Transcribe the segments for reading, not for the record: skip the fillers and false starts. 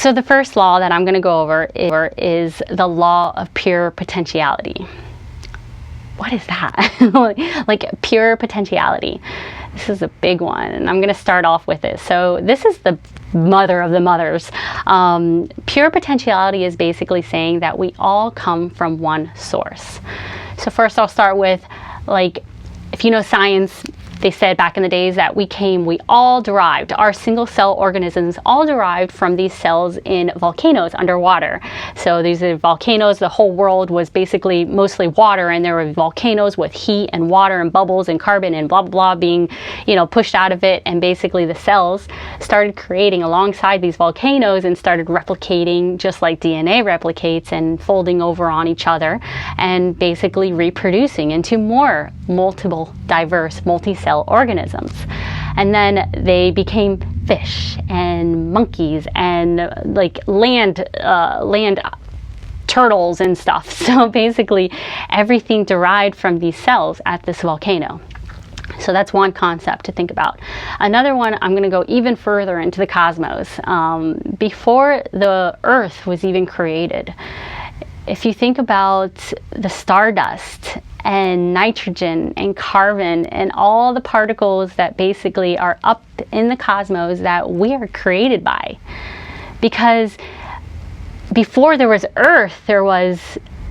So the first law that I'm going to go over is the law of pure potentiality. What is that? Like pure potentiality. This is a big one, and I'm going to start off with it. So this is the mother of the mothers. Pure potentiality is basically saying that we all come from one source. So first I'll start with, like, if you know science, they said back in the days that we all derived, our single cell organisms all derived from these cells in volcanoes underwater. So these are volcanoes, the whole world was basically mostly water, and there were volcanoes with heat and water and bubbles and carbon and blah, blah, blah being, pushed out of it. And basically the cells started creating alongside these volcanoes and started replicating just like DNA replicates and folding over on each other and basically reproducing into more multiple, diverse, multi-cell organisms. And then they became fish and monkeys and like land turtles and stuff. So basically everything derived from these cells at this volcano. So that's one concept to think about. Another one, I'm going to go even further into the cosmos. Before the Earth was even created, if you think about the stardust and nitrogen and carbon and all the particles that basically are up in the cosmos that we are created by. Because before there was Earth, there was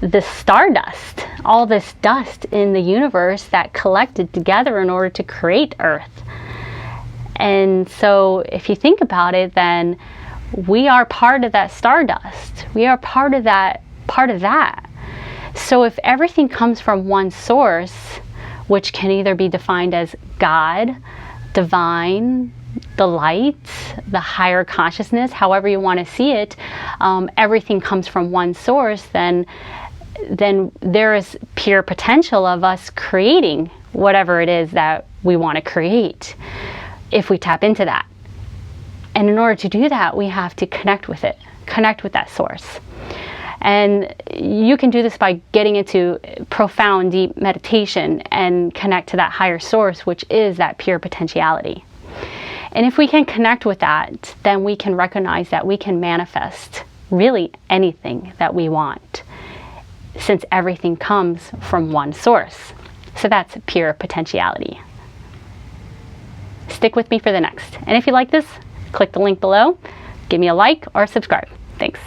the stardust, all this dust in the universe that collected together in order to create Earth. And so if you think about it, then we are part of that stardust. We are part of that. So if everything comes from one source, which can either be defined as God, divine, the light, the higher consciousness, however you want to see it, everything comes from one source, then there is pure potential of us creating whatever it is that we want to create if we tap into that. And in order to do that, we have to connect with it, connect with that source. And you can do this by getting into profound, deep meditation and connect to that higher source, which is that pure potentiality. And if we can connect with that, then we can recognize that we can manifest really anything that we want, since everything comes from one source. So that's pure potentiality. Stick with me for the next. And if you like this, click the link below, give me a like or subscribe. Thanks.